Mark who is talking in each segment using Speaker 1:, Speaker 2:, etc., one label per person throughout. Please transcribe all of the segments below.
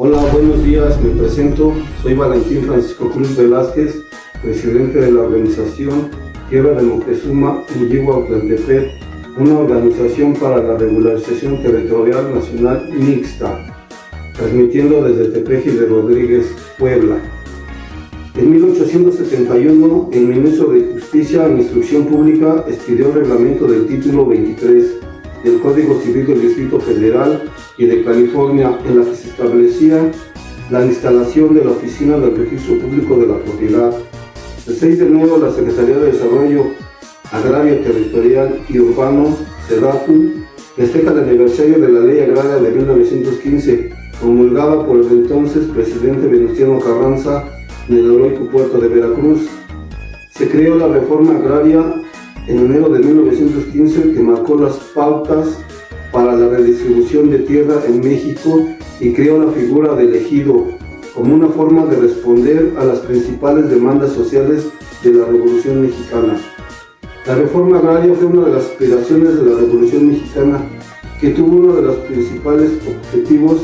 Speaker 1: Hola, buenos días, me presento, soy Valentín Francisco Cruz Velázquez, presidente de la organización Tierra de Moctezuma Ñíhuatl, una organización para la regularización territorial nacional mixta, transmitiendo desde Tepeji de Rodríguez, Puebla. En 1871, el ministro de Justicia e Instrucción Pública expidió el reglamento del título 23 del Código Civil del Distrito Federal y de California, en la que se establecía la instalación de la Oficina del Registro Público de la Propiedad. El 6 de enero, la Secretaría de Desarrollo Agrario, Territorial y Urbano, SEDATU, festeja el aniversario de la Ley Agraria de 1915, promulgada por el entonces presidente Venustiano Carranza en el heroico puerto de Veracruz. Se creó la reforma agraria en enero de 1915, que marcó las pautas para la redistribución de tierra en México y creó la figura del ejido como una forma de responder a las principales demandas sociales de la Revolución Mexicana. La reforma agraria fue una de las aspiraciones de la Revolución Mexicana, que tuvo uno de los principales objetivos: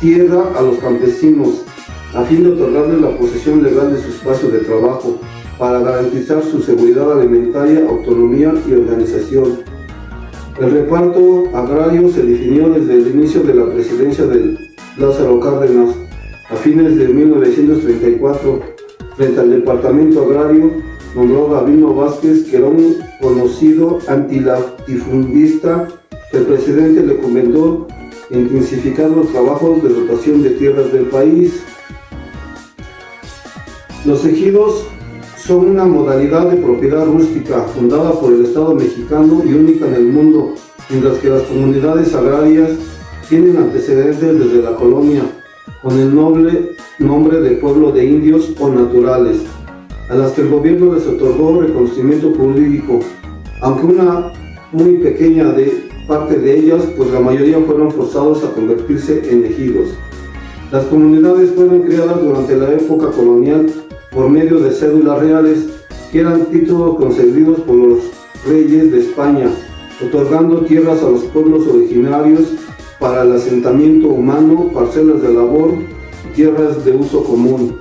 Speaker 1: tierra a los campesinos, a fin de otorgarles la posesión legal de su espacio de trabajo, para garantizar su seguridad alimentaria, autonomía y organización. El reparto agrario se definió desde el inicio de la presidencia de Lázaro Cárdenas, a fines de 1934, frente al departamento agrario. Nombró a Gabino Vázquez, que era un conocido antilatifundista, que el presidente le encomendó intensificar los trabajos de dotación de tierras del país. Los ejidos son una modalidad de propiedad rústica fundada por el Estado mexicano y única en el mundo, mientras que las comunidades agrarias tienen antecedentes desde la colonia, con el noble nombre de pueblo de indios o naturales, a las que el gobierno les otorgó reconocimiento jurídico, aunque una muy pequeña parte de ellas, pues la mayoría fueron forzados a convertirse en ejidos. Las comunidades fueron creadas durante la época colonial por medio de cédulas reales, que eran títulos concedidos por los reyes de España, otorgando tierras a los pueblos originarios para el asentamiento humano, parcelas de labor y tierras de uso común.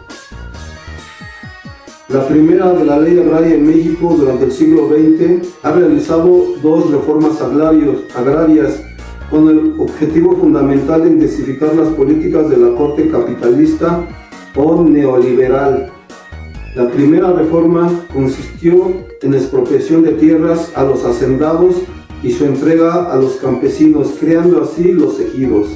Speaker 1: La primera de la ley agraria en México durante el siglo XX ha realizado dos reformas agrarias con el objetivo fundamental de intensificar las políticas de la corte capitalista o neoliberal. La primera reforma consistió en expropiación de tierras a los hacendados y su entrega a los campesinos, creando así los ejidos.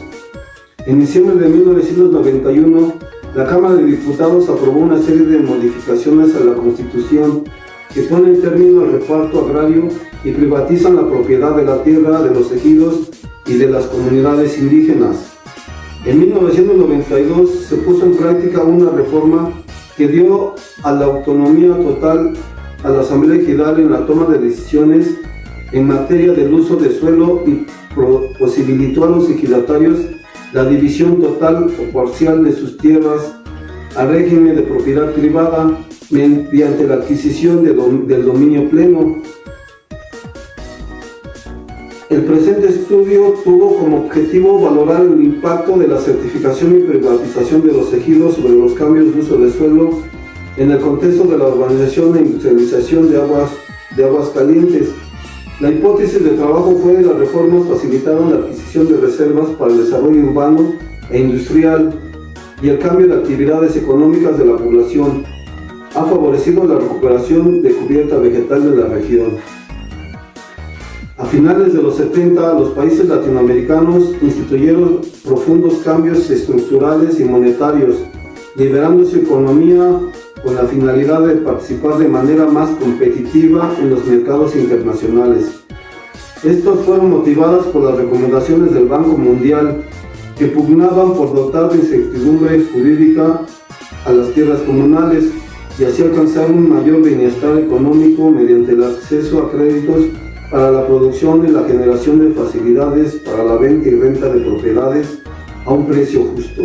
Speaker 1: En diciembre de 1991, la Cámara de Diputados aprobó una serie de modificaciones a la Constitución que ponen término al reparto agrario y privatizan la propiedad de la tierra de los ejidos y de las comunidades indígenas. En 1992 se puso en práctica una reforma que dio a la autonomía total a la Asamblea Ejidal en la toma de decisiones en materia del uso de suelo y posibilitó a los ejidatarios la división total o parcial de sus tierras al régimen de propiedad privada mediante la adquisición del dominio pleno. El presente estudio tuvo como objetivo valorar el impacto de la certificación y privatización de los ejidos sobre los cambios de uso de suelo en el contexto de la urbanización e industrialización de aguas calientes. La hipótesis de trabajo fue que las reformas facilitaron la adquisición de reservas para el desarrollo urbano e industrial y el cambio de actividades económicas de la población. Ha favorecido la recuperación de cubierta vegetal de la región. A finales de los 70, los países latinoamericanos instituyeron profundos cambios estructurales y monetarios, liberando su economía con la finalidad de participar de manera más competitiva en los mercados internacionales. Estos fueron motivadas por las recomendaciones del Banco Mundial, que pugnaban por dotar de incertidumbre jurídica a las tierras comunales y así alcanzar un mayor bienestar económico mediante el acceso a créditos para la producción y la generación de facilidades para la venta y renta de propiedades a un precio justo.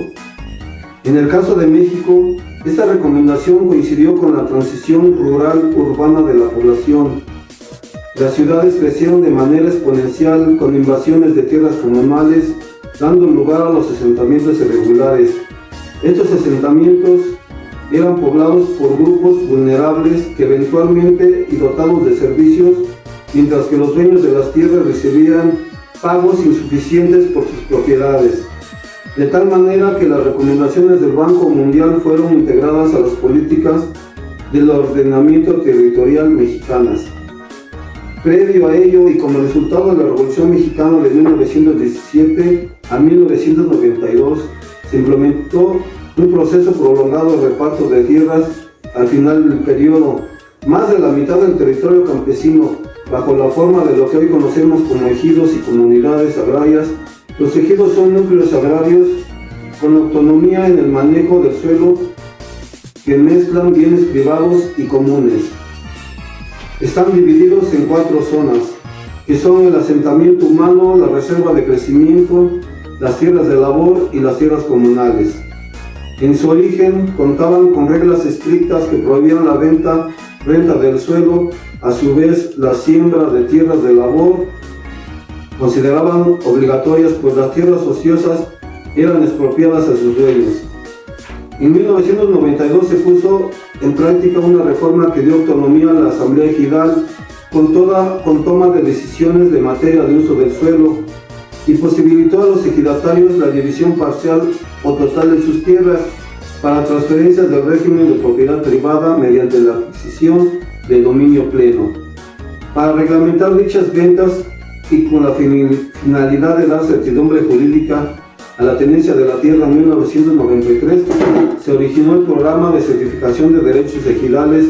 Speaker 1: En el caso de México, esta recomendación coincidió con la transición rural-urbana de la población. Las ciudades crecieron de manera exponencial con invasiones de tierras comunales dando lugar a los asentamientos irregulares. Estos asentamientos eran poblados por grupos vulnerables que eventualmente y dotados de servicios, mientras que los dueños de las tierras recibían pagos insuficientes por sus propiedades, de tal manera que las recomendaciones del Banco Mundial fueron integradas a las políticas del ordenamiento territorial mexicanas. Previo a ello y como resultado de la Revolución Mexicana de 1917 a 1992, se implementó un proceso prolongado de reparto de tierras. Al final del periodo, más de la mitad del territorio campesino, bajo la forma de lo que hoy conocemos como ejidos y comunidades agrarias. Los ejidos son núcleos agrarios con autonomía en el manejo del suelo que mezclan bienes privados y comunes. Están divididos en 4 zonas, que son el asentamiento humano, la reserva de crecimiento, las tierras de labor y las tierras comunales. En su origen contaban con reglas estrictas que prohibían la renta del suelo, a su vez la siembra de tierras de labor consideraban obligatorias, pues las tierras ociosas eran expropiadas a sus dueños. En 1992 se puso en práctica una reforma que dio autonomía a la Asamblea Ejidal con toma de decisiones de materia de uso del suelo y posibilitó a los ejidatarios la división parcial o total de sus tierras para transferencias del régimen de propiedad privada mediante la adquisición de dominio pleno. Para reglamentar dichas ventas y con la finalidad de dar certidumbre jurídica a la tenencia de la tierra en 1993, se originó el programa de certificación de derechos ejidales